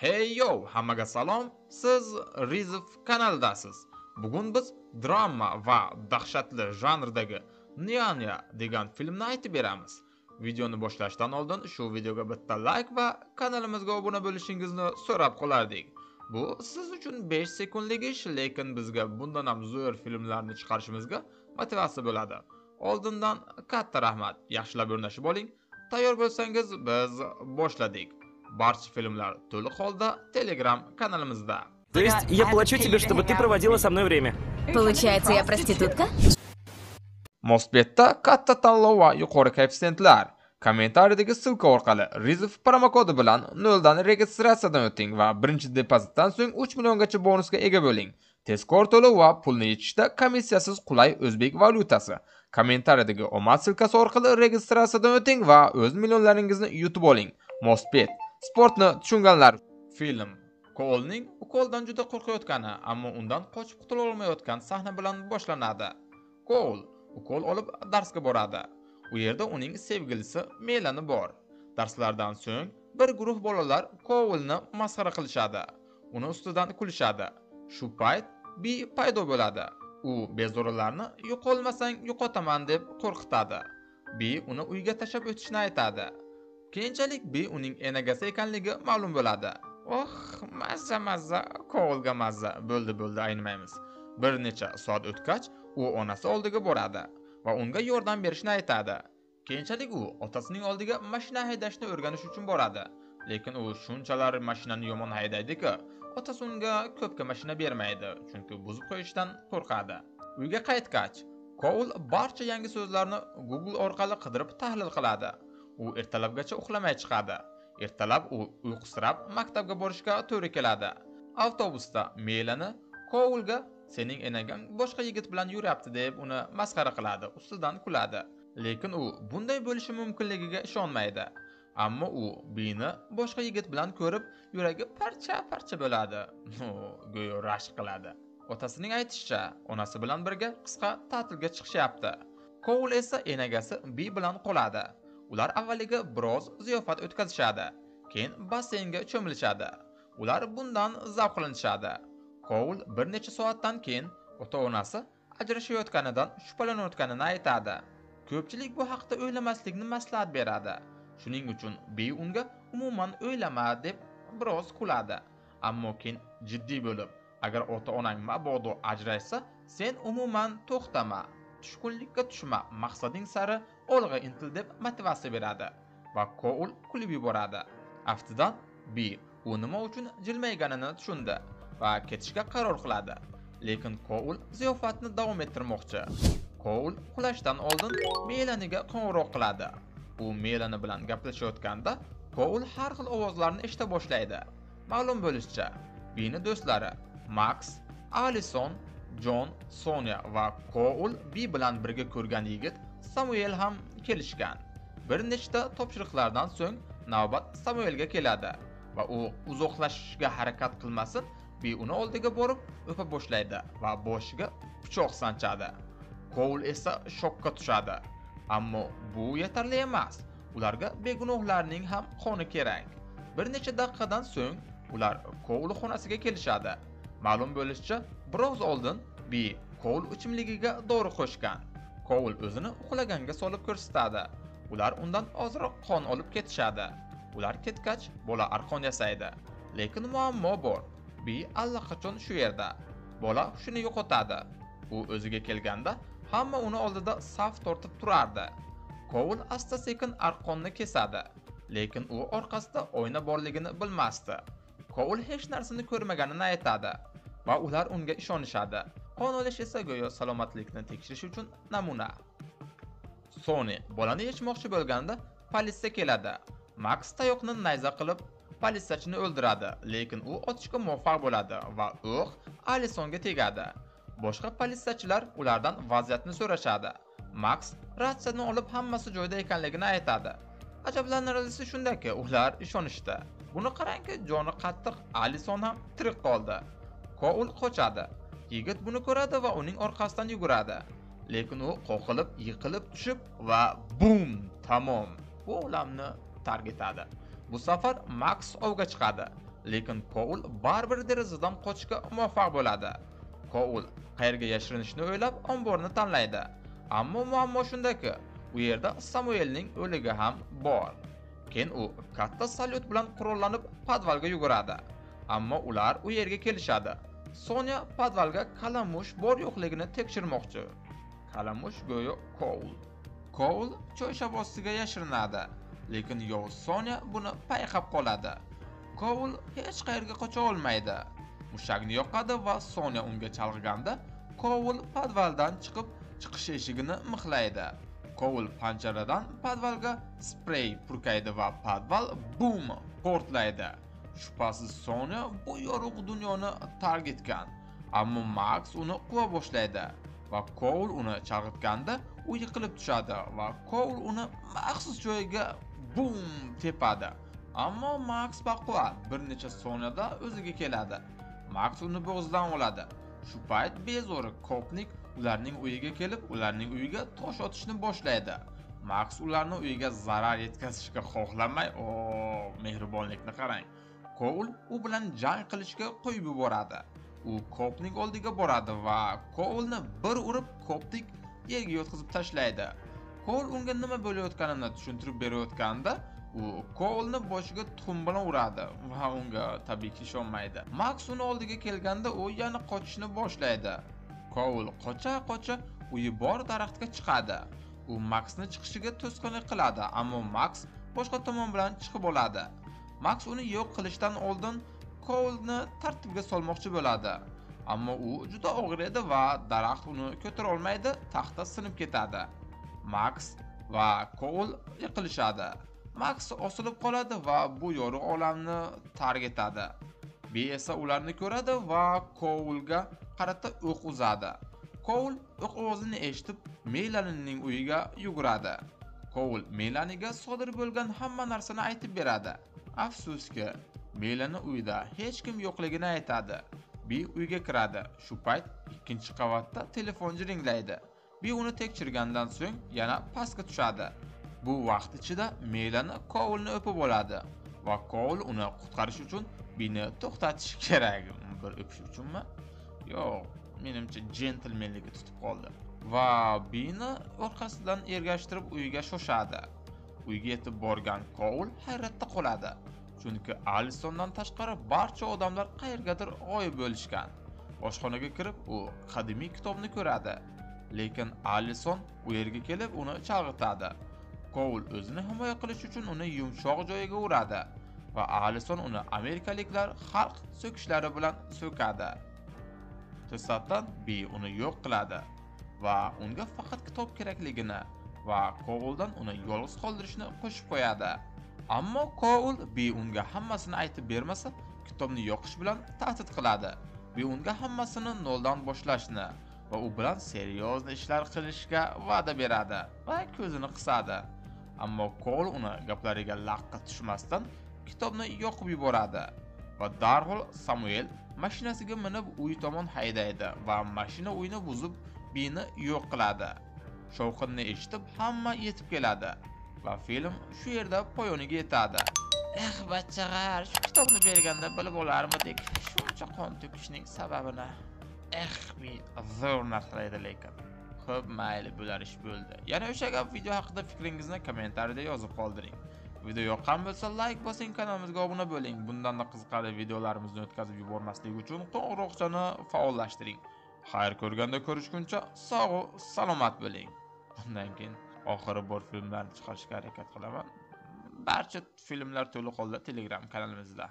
Hey yo, hammaga salom. Siz Rizov kanalidasiz. Bugun biz drama va dahshatli janrdagi Nyanya degan filmni aytib beramiz. Videoni boshlashdan oldin shu videoga bitta like va kanalimizga obuna bo'lishingizni so'rab qolardik. Bu siz uchun 5 sekundlik ish, lekin bizga bundan ham zo'r filmlarni chiqarishimizga motivatsiya bo'ladi. Oldindan katta rahmat. Yaxshilab o'rnashib oling. Tayyor bo'lsangiz biz boshladik. Barcha filmlar to'liq holda Telegram kanalimizda. То есть я плачу тебе, чтобы ты проводила со мной время. Получается, я проститутка? Mosbetda katta tanlov va yuqori koeffitsiyentlar. Kommentariyadagi silka orqali Rizov promokodi bilan 0 dan registratsiyadan o'ting va birinchi depozitdan so'ng 3 milliongacha bonusga ega bo'ling. Tezkor to'lov va pulni yechishda komissiyasiz qulay o'zbek valyutasi. Kommentariyadagi omad silkasi orqali registratsiyadan o'ting va o'z millionlaringizni yutib oling. Mosbet sportni tushunganlar. Film Cole'ning ukoldan juda qo'rqayotgani, ammo undan qochib qutula olmayotgan sahna bilan boshlanadi. Cole ukol olib darsga boradi. U yerda uning sevgilisi Melani bor. Darslardan so'ng bir guruh bolalar Cole'ni masxara qilishadi. Uni ustidan kulishadi. Shu payt Bi paydo bo'ladi. U bezorilarni yo'qolmasang yo'qotaman deb qo'rqitadi. Bi uni uyga tashab o'tishni aytadi. Keyinchalik Bi uning enagasi ekanligi ma'lum bo'ladi. Oh, mazza, Cole'ga mazza. Bo'ldi, aynimaymiz. Bir necha soat o'tgach, u onasi oldiga boradi va unga yordam berishni aytadi. Keyinchalik u otasining oldiga mashina haydashni o'rganish uchun boradi. Lekin u shunchalar mashinani yomon haydaydi-ki, otasi unga ko'pga mashina bermaydi, chunki buzib qo'yishdan qo'rqadi. Uyga qaytgach, Cole barcha yangi so'zlarni Google orqali qidirib tahlil qiladi. U ertalabgacha uxlamay chiqadi. Ertalab u uyqusirab maktabga borishga to'g'ri keladi. Avtobusda Melani Cole'ga sening enagang boshqa yigit bilan yuryapti deb uni masxara qiladi, ustidan kuladi. Lekin u bunday bo'lishi mumkinligiga ishonmaydi. Ammo u Bini boshqa yigit bilan ko'rib, yuragi parcha bo'ladi. Go'yo rashk qiladi. Otasining aytishicha, onasi bilan birga qisqa ta'tilga chiqishyapti. Cole esa enagasi Bi bilan qoladi. Ular avvaliga biroz ziyofat o'tkazishadi, keyin basseynga cho'milishadi. Ular bundan zavqlanishadi. Cole bir necha soatdan keyin ota-onasi ajrashayotganidan shubhalanayotganini aytadi. Ko'pchilik bu haqda o'ylamaslikni maslahat beradi. Shuning uchun Bi unga umuman o'ylama deb biroz kuladi. Ammo keyin jiddiy bo'lib, agar ota-onang mabodo ajrashsa, sen umuman to'xtama, tushkunlikka tushma, maqsading sari olg'a intil deb motivatsiya beradi va Cole kulib yuboradi. Aftidan Bi u nima uchun jilmayganini tushundi va ketishga qaror qiladi. Lekin Cole ziyofatni davom ettirmoqchi. Cole uxlashdan oldin Melaniga qo'ng'iroq qiladi. U Melani bilan gaplashayotganda Cole har xil ovozlarni eshita boshlaydi. Ma'lum bo'lishicha, Bini do'stlari Max, Alison, John, Sonia va Cole Bi bilan birga ko'rgan yigit Samuel ham kelishgan. Bir nechta topshiriqlardan so'ng navbat Samuelga keladi va u uzoqlashishga harakat qilmasin, Bi uni oldiga borib o'pa boshlaydi va boshiga pichoq sanchadi. Cole esa shokka tushadi. Ammo bu yetarli emas. Ularga begunohlarning ham qoni kerak. Bir necha daqiqadan so'ng ular Cole xonasiga kelishadi. Ma'lum bo'lishicha, biroz oldin Bi Cole ichimligiga dori qo'shgan. Cole o'zini uxlaganga solib ko'rsatadi. Ular undan ozroq qon olib ketishadi. Ular ketgach, bola arqon yasaydi. Lekin muammo bor. Bi allaqachon shu yerda. Bola shuni yo'qotadi. U o'ziga kelganda hamma uni oldida saf tortib turardi. Cole asta-sekin arqonni kesadi, lekin u orqasida oyna borligini bilmasdi. Cole hech narsani ko'rmaganini aytadi va ular unga ishonishadi. Qon olish esa go'yo salomatlikni tekshirish uchun namuna. Sony bolani yechmoqchi bo'lganda politsiya keladi. Max tayoqni nayza qilib politsiyachini o'ldiradi, lekin u otishga muvaffaq bo'ladi va o'q Alisonga tegadi. Boshqa politsiyachilar ulardan vaziyatni so'rashadi. Max ratsiyani olib hammasi joyida ekanligini aytadi. Ajablanarlisi shundaki, ular ishonishdi. Buni qarangki, joni qattiq Alison ham tirik qoldi. Cole qochadi. Yigit buni ko'radi va uning orqasidan yuguradi. Lekin u qo'qilib, yiqilib tushib va bum, tamom. Bu olamni tark etadi. Bu safar Max ovga chiqadi. lekin Koul baribir derazadan qochishga muvaffaq bo'ladi. Koul qayerga yashirinishni o'ylab omborni tanlaydi. Ammo muammo shundaki, u yerda Samuelning o'ligi ham bor. Keyin u katta salyut bilan qurollanib podvalga yuguradi. Ammo ular u yerga kelishadi. Sonya podvalga kalamush bor yo'qligini tekshirmoqchi. Kalamush go'yo Koul. Koul choyshab ostiga yashirinadi, lekin yovuz Sonya buni payqab qoladi. Koul hech qayerga qocha olmaydi. Mushakni yoqadi va Sonya unga chalg'iganda Koul podvaldan chiqish eshigini mixlaydi. Koul panjaradan podvalga sprey purkaydi va podval boom portlaydi. Shubhasiz Sonya bu yorug' dunyoni tark etgan, ammo Max uni quva boshlaydi va Koul uni chalg'itganda u yiqilib tushadi va Koul uni maxsus joyiga boom tepadi. Ammo Max baquvvat bir necha soniyada o'ziga keladi. Max uni bo'g'zidan oladi. Shu payt bezori Kopnik ularning uyiga kelib, ularning uyiga tosh otishni boshlaydi. Max ularning uyiga zarar yetkazishga xohlamay, mehribonlikni qarang. Koul u bilan jang qilishga qo'yib yuboradi. U Kopnik oldiga boradi va Koulni bir urib, Kopnik yerga yotqizib tashlaydi. Koul unga nima bo'layotganini tushuntirib berayotganda, u Koulni boshiga tuxum bilan uradi va unga tabiiyki ishonmaydi. Max uni oldiga kelganda u yana qochishni boshlaydi. Koul qocha uyi bor daraxtga chiqadi. U Maxni chiqishiga to'sqinlik qiladi, ammo Max boshqa tomon bilan chiqib oladi. Max uni yo'q qilishdan oldin Koulni tartibga solmoqchi bo'ladi. Ammo u juda og'ir edi va daraxt uni ko'tara olmaydi, taxta sinib ketadi. Max va Koul yiqilishadi. Max osilib qoladi va bu yorug' olamni tark etadi. Bi esa ularni ko'radi va Koulga qarata o'q uzadi. Koul o'q ovozini eshitib Melanining uyiga yuguradi. Koul Melaniga sodir bo'lgan hamma narsani aytib beradi. Afsuski, Melani uyda hech kim yo'qligini aytadi. Bi uyga kiradi. Shu payt ikkinchi qavatda telefon jiringlaydi. Bi uni tekshirgandan so'ng yana pastga tushadi. Bu vaqt ichida Melani Koulni o'pib oladi va Koul uni qutqarish uchun Bini to'xtatish kerak. Bir o'pish uchunmi? Yo'q, menimcha jentlmenligi tutib qoldi. Va Bini orqasidan ergashtirib uyiga shoshadi. Uyga yetib borgan Koul hayratda qoladi. Chunki Alisondan tashqari barcha odamlar qayergadir g'oyib bo'lishgan. Oshxonaga kirib, u qadimiy kitobni ko'radi. Lekin Alison u yerga kelib uni chalg'itadi. Koul o'zini himoya qilish uchun uni yumshoq joyiga uradi va Alison uni amerikaliklar xalq so'kishlari bilan so'kadi. To'satdan Bi uni yo'q qiladi va unga faqat kitob kerakligini va Kouldan uni yolg'iz qoldirishni qo'shib qo'yadi. Ammo Koul Bi unga hammasini aytib bermasa, kitobni yoqish bilan tahdid qiladi. Bi unga hammasini noldan boshlashni va u bilan seriozli ishlar qilishga va'da beradi va ko'zini qisadi. Ammo Koul uni gaplariga laqqa tushmasdan kitobni yoqib yuboradi va darhol Samuel mashinasiga minib uy tomon haydaydi va mashina uyni buzib Bini yo'q qiladi. Shovqinni eshitib hamma yetib keladi va film shu yerda poyoniga yetadi. Bachchalar, shu kitobni berganda bilib olarmidik shuncha qon to'kishning sababini. Men zo'r narsa edi lekin. Xo'p, mayli, bular ish bo'ldi. Yana o'sha gap video haqida fikringizni kommentariyada yozib qoldiring. Video yoqqan bo'lsa, like bosing, kanalimizga obuna bo'ling. Bundan-da qiziqarli videolarimizni o'tkazib yubormaslik uchun qo'ng'iroqchani faollashtiring. Xayr ko'rganda ko'rishguncha sog' salomat bo'ling. Bundan keyin oxiri bor filmlarni chiqarishga harakat qilaman. Barcha filmlar to'liq holda Telegram kanalimizda.